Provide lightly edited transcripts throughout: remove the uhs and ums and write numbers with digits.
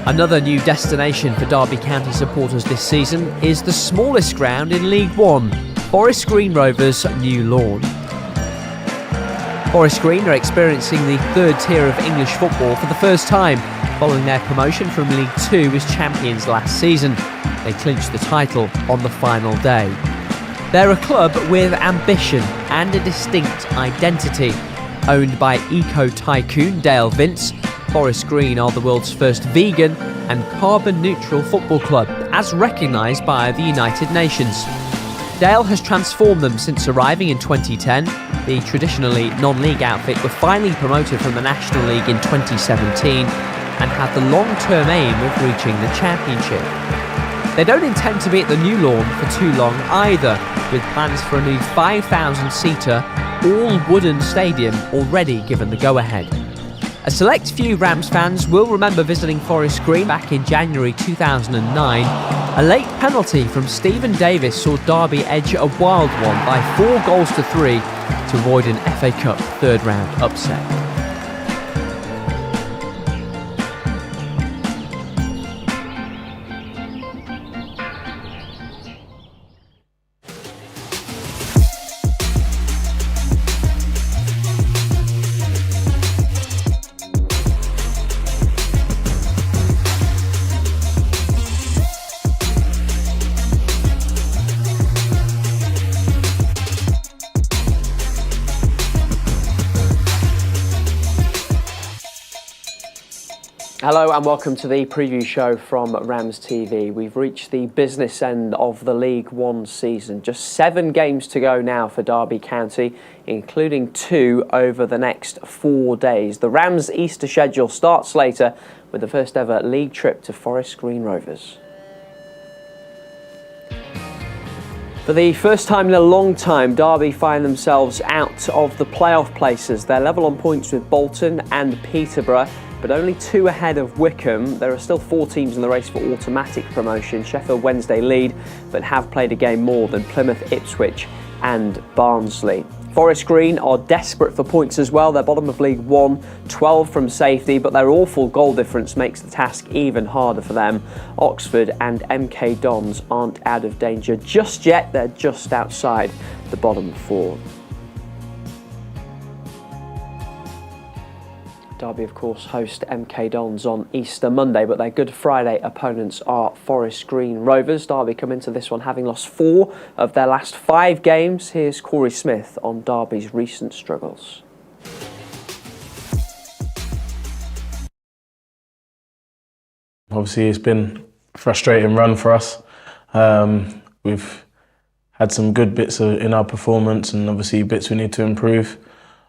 Another new destination for Derby County supporters this season is the smallest ground in League One, Forest Green Rovers' new lawn. Forest Green are experiencing the third tier of English football for the first time, following their promotion from League Two as champions last season. They clinched the title on the final day. They're a club with ambition and a distinct identity. Owned by eco-tycoon Dale Vince, Forest Green are the world's first vegan and carbon-neutral football club, as recognised by the United Nations. Dale has transformed them since arriving in 2010. The traditionally non-league outfit were finally promoted from the National League in 2017 and had the long-term aim of reaching the Championship. They don't intend to be at the new lawn for too long either, with plans for a new 5,000-seater, all-wooden stadium already given the go-ahead. A select few Rams fans will remember visiting Forest Green back in January 2009. A late penalty from Stephen Davis saw Derby edge a wild one by 4-3 to avoid an FA Cup third-round upset. Hello and welcome to the preview show from RamsTV. We've reached the business end of the League One season. Just 7 games to go now for Derby County, including 2 over the next 4 days. The Rams' Easter schedule starts later with the first ever league trip to Forest Green Rovers. For the first time in a long time, Derby find themselves out of the playoff places. They're level on points with Bolton and Peterborough, but only 2 ahead of Wycombe. There are still 4 teams in the race for automatic promotion. Sheffield Wednesday lead, but have played a game more than Plymouth, Ipswich and Barnsley. Forest Green are desperate for points as well. They're bottom of League One, 12 from safety, but their awful goal difference makes the task even harder for them. Oxford and MK Dons aren't out of danger just yet. They're just outside the bottom 4. Derby, of course, host MK Dons on Easter Monday, but their Good Friday opponents are Forest Green Rovers. Derby come into this one having lost 4 of their last 5 games. Here's Corey Smith on Derby's recent struggles. Obviously, it's been a frustrating run for us. We've had some good bits in our performance and obviously bits we need to improve.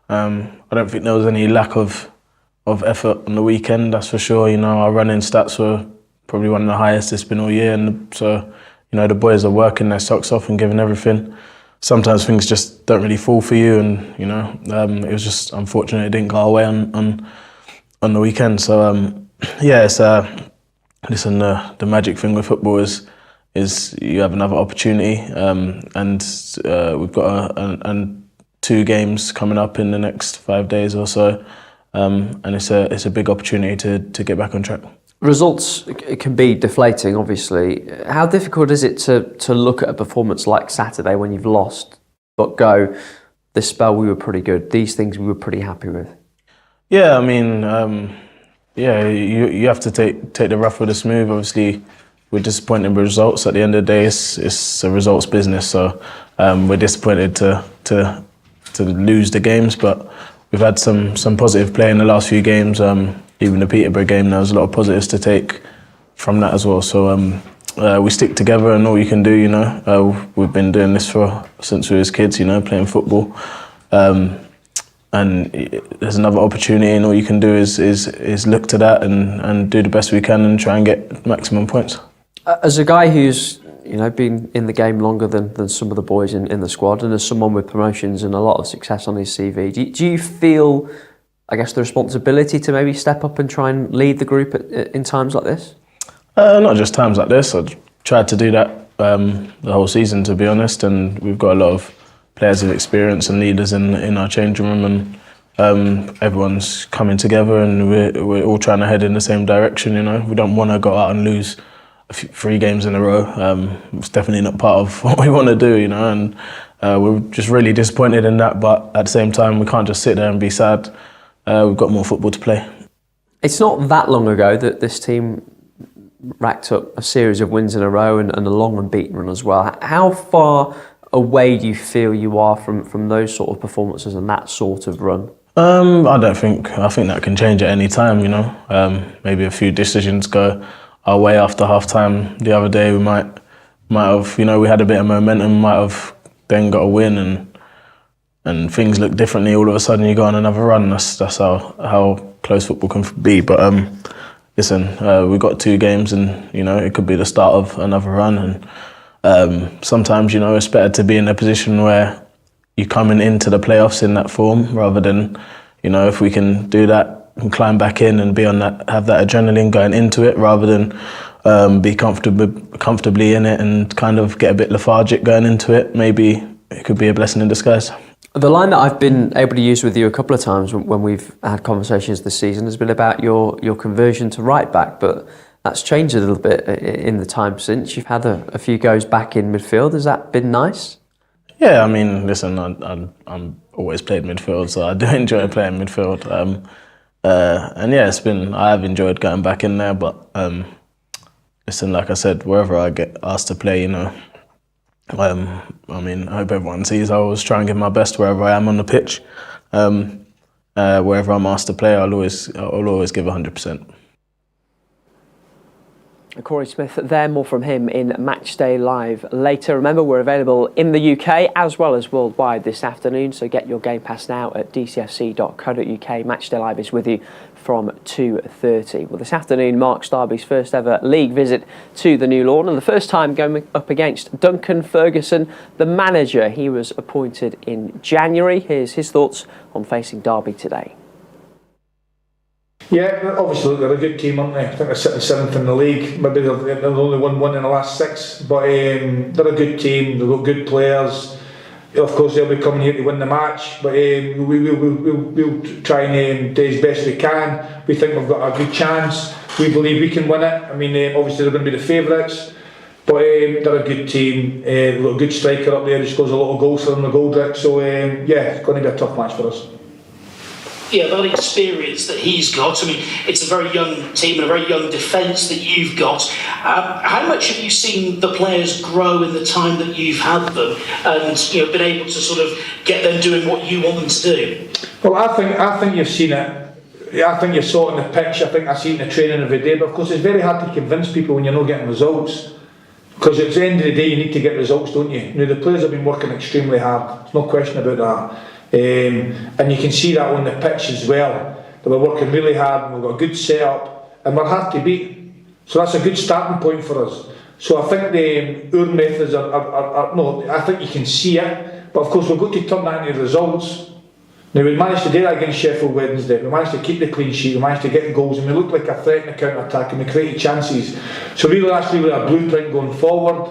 I don't think there was any lack of effort on the weekend, that's for sure. You know, our running stats were probably one of the highest it's been all year, and so, you know, the boys are working their socks off and giving everything. Sometimes things just don't really fall for you, and you know, it was just unfortunate it didn't go our way on the weekend. So yeah, it's listen, the magic thing with football is you have another opportunity, and we've got 2 games coming up in the next 5 days or so. And it's a big opportunity to get back on track. Results can be deflating, obviously. How difficult is it to look at a performance like Saturday when you've lost, but go, this spell we were pretty good, these things we were pretty happy with? Yeah, I mean, you have to take the rough with the smooth. Obviously, we're disappointed with results. At the end of the day, it's a results business. So we're disappointed to lose the games, but we've had some positive play in the last few games. Even the Peterborough game, there was a lot of positives to take from that as well. So we stick together, and all you can do, you know, we've been doing this since we was kids, you know, playing football. And there's another opportunity, and all you can do is look to that and do the best we can and try and get maximum points. As a guy who's, you know, been in the game longer than some of the boys in the squad, and as someone with promotions and a lot of success on his CV, do you feel, I guess, the responsibility to maybe step up and try and lead the group in times like this? Not just times like this. I tried to do that the whole season, to be honest, and we've got a lot of players of experience and leaders in our changing room, and everyone's coming together and we're all trying to head in the same direction. You know, we don't want to go out and lose 3 games in a row. It's definitely not part of what we want to do. You know, and we're just really disappointed in that. But at the same time, we can't just sit there and be sad. We've got more football to play. It's not that long ago that this team racked up a series of wins in a row and a long unbeaten run as well. How far away do you feel you are from those sort of performances and that sort of run? I think that can change at any time, you know. Maybe a few decisions go our way after half time. The other day we might have, you know, we had a bit of momentum, might have then got a win and things look differently. All of a sudden you go on another run. That's how close football can be. But listen, we've got 2 games and, you know, it could be the start of another run. And sometimes, you know, it's better to be in a position where you're coming into the playoffs in that form rather than, you know, if we can do that and climb back in and be on that, have that adrenaline going into it rather than be comfortably in it and kind of get a bit lethargic going into it. Maybe it could be a blessing in disguise. The line that I've been able to use with you a couple of times when we've had conversations this season has been about your conversion to right back, but that's changed a little bit in the time since. You've had a few goes back in midfield. Has that been nice? Yeah, I mean, listen, I'm always played midfield, so I do enjoy playing midfield. And yeah, I have enjoyed going back in there, but listen, like I said, wherever I get asked to play, you know, I mean, I hope everyone sees I always try and give my best wherever I am on the pitch. Wherever I'm asked to play, I'll always give 100%. Corey Smith there, more from him in Matchday Live later. Remember, we're available in the UK as well as worldwide this afternoon, so get your Game Pass now at dcfc.co.uk. Matchday Live is with you from 2:30. Well, this afternoon marks Derby's first ever league visit to the new lawn and the first time going up against Duncan Ferguson, the manager. He was appointed in January. Here's his thoughts on facing Derby today. Yeah, obviously they're a good team, aren't they? I think they're sitting 7th in the league. Maybe they've only won 1 in the last 6, but they're a good team. They've got good players. Of course, they'll be coming here to win the match, but we'll try and do as best we can. We think we've got a good chance. We believe we can win it. I mean, obviously they're going to be the favourites, but they're a good team. They've got a good striker up there who scores a lot of goals for them, the Goldrick. So yeah, it's going to be a tough match for us. Yeah, that experience that he's got. I mean, it's a very young team and a very young defence that you've got. How much have you seen the players grow in the time that you've had them, and you know, been able to sort of get them doing what you want them to do? Well, I think you've seen it. I think you saw it in the pitch. I think I see it in the training every day. But of course, it's very hard to convince people when you're not getting results. Because at the end of the day, you need to get results, don't you? You know, the players have been working extremely hard. There's no question about that. And you can see that on the pitch as well. They were working really hard and we've got a good setup and we're hard to beat. So that's a good starting point for us. So I think our methods are no, I think you can see it, but of course we've got to turn that into results. Now we managed to do that against Sheffield Wednesday. We managed to keep the clean sheet, we managed to get goals and we looked like a threat in the counter-attack and we created chances. So really that's really a blueprint going forward.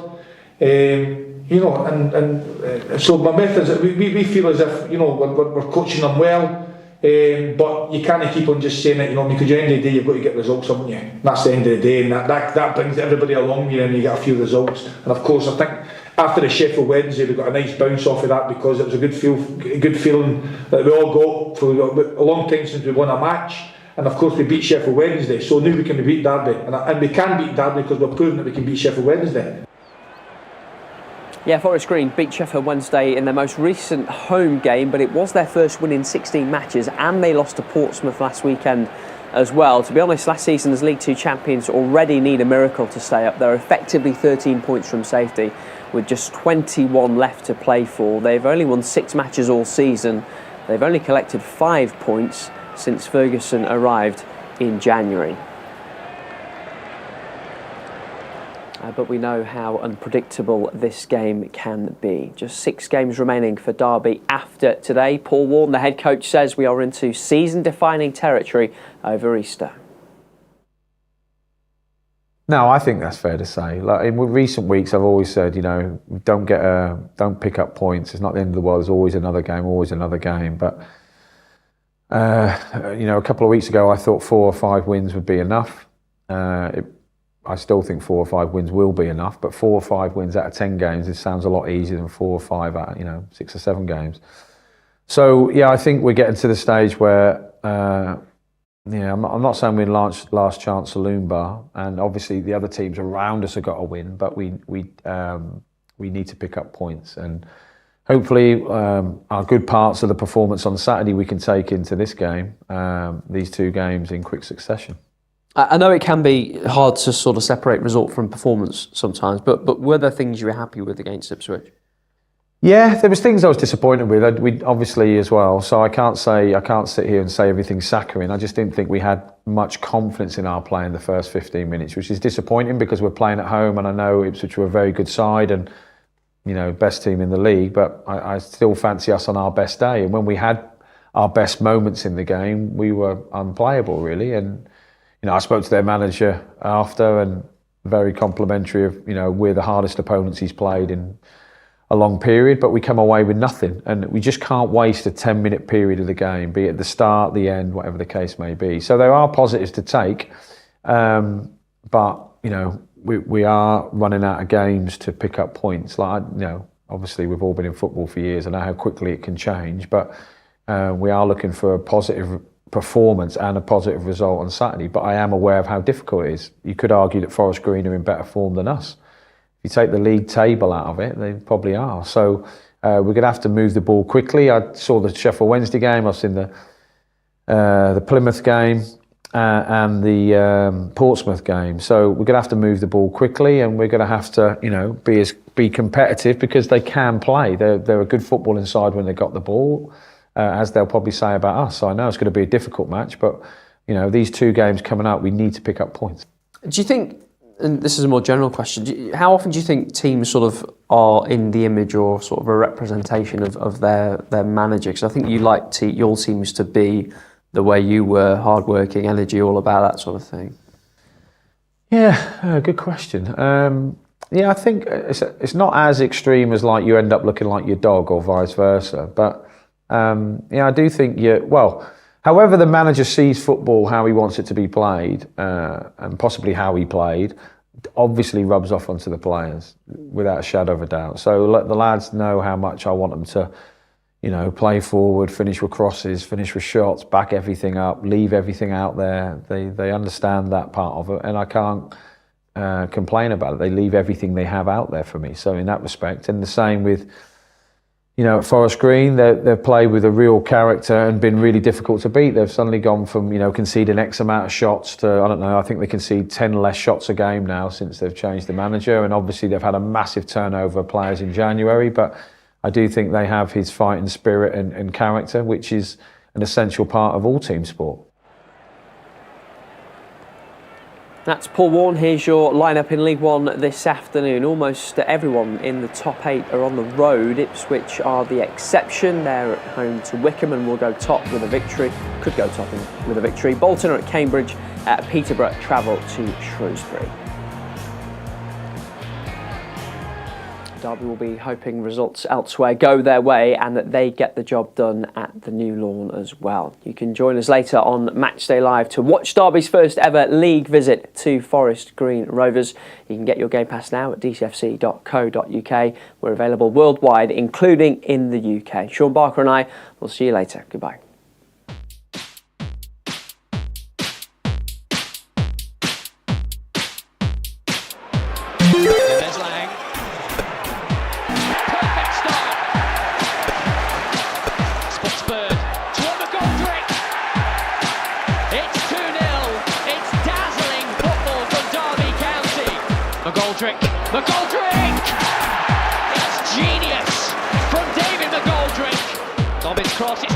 You know, and so my methods, we feel as if, you know, we're coaching them well, but you can't keep on just saying it, you know, because at the end of the day you've got to get results, haven't you? And that's the end of the day, and that brings everybody along here and you get a few results. And of course I think after the Sheffield Wednesday we got a nice bounce off of that because it was a good feeling that we all got for a long time since we won a match. And of course we beat Sheffield Wednesday, so now we can beat Derby, and we can beat Derby because we've proven that we can beat Sheffield Wednesday. Yeah, Forest Green beat Sheffield Wednesday in their most recent home game, but it was their first win in 16 matches and they lost to Portsmouth last weekend as well. To be honest, last season's League 2 champions already need a miracle to stay up. They're effectively 13 points from safety with just 21 left to play for. They've only won 6 matches all season. They've only collected 5 points since Ferguson arrived in January. But we know how unpredictable this game can be. Just 6 games remaining for Derby after today. Paul Warne, the head coach, says we are into season-defining territory over Easter. No, I think that's fair to say. Like in recent weeks, I've always said, you know, don't pick up points. It's not the end of the world. There's always another game, always another game. But A couple of weeks ago I thought 4 or 5 wins would be enough. I still think 4 or 5 wins will be enough, but 4 or 5 wins out of 10 games, this sounds a lot easier than 4 or 5 out of 6 or 7 games. So yeah, I think we're getting to the stage where I'm not saying we're last chance saloon bar, and obviously the other teams around us have got to win, but we need to pick up points, and hopefully our good parts of the performance on Saturday we can take into this game, these 2 games in quick succession. I know it can be hard to sort of separate result from performance sometimes, but were there things you were happy with against Ipswich? Yeah, there was things I was disappointed with. We obviously as well. So I can't sit here and say everything's saccharine. I just didn't think we had much confidence in our play in the first 15 minutes, which is disappointing because we're playing at home, and I know Ipswich were a very good side and best team in the league. But I still fancy us on our best day. And when we had our best moments in the game, we were unplayable really. And I spoke to their manager after, and very complimentary of we're the hardest opponents he's played in a long period, but we come away with nothing, and we just can't waste a 10-minute period of the game, be it the start, the end, whatever the case may be. So there are positives to take, but we are running out of games to pick up points. Obviously we've all been in football for years and know how quickly it can change, but we are looking for a positive performance and a positive result on Saturday. But I am aware of how difficult it is. You could argue that Forest Green are in better form than us. If you take the league table out of it, they probably are. So we're going to have to move the ball quickly. I saw the Sheffield Wednesday game, I've seen the Plymouth game and the Portsmouth game. So we're going to have to move the ball quickly, and we're going to have to be competitive because they can play. They're a good footballing side when they got the ball, as they'll probably say about us. So I know it's going to be a difficult match, but these 2 games coming up, we need to pick up points. Do you think, and this is a more general question, how often do you think teams sort of are in the image or sort of a representation of their manager? Because I think you like your teams to be the way you were, hard-working, energy, all about that sort of thing. Yeah, good question. I think it's not as extreme as like you end up looking like your dog or vice versa, but I do think however the manager sees football, how he wants it to be played, and possibly how he played, obviously rubs off onto the players without a shadow of a doubt. So let the lads know how much I want them to, play forward, finish with crosses, finish with shots, back everything up, leave everything out there. They understand that part of it, and I can't complain about it. They leave everything they have out there for me. So in that respect, and the same with at Forest Green, they've played with a real character and been really difficult to beat. They've suddenly gone from, conceding X amount of shots to, I think they concede 10 less shots a game now since they've changed the manager. And obviously they've had a massive turnover of players in January, but I do think they have his fighting spirit and character, which is an essential part of all team sport. That's Paul Warne. Here's your lineup in League One this afternoon. Almost everyone in the top 8 are on the road. Ipswich are the exception. They're at home to Wycombe and will go top with a victory. Could go top with a victory. Bolton are at Cambridge. Peterborough travel to Shrewsbury. Derby will be hoping results elsewhere go their way and that they get the job done at the new lawn as well. You can join us later on Matchday Live to watch Derby's first ever league visit to Forest Green Rovers. You can get your Game Pass now at dcfc.co.uk. We're available worldwide, including in the UK. Sean Barker and I will see you later. Goodbye. McGoldrick! It's genius from David McGoldrick. Dobbins cross, it's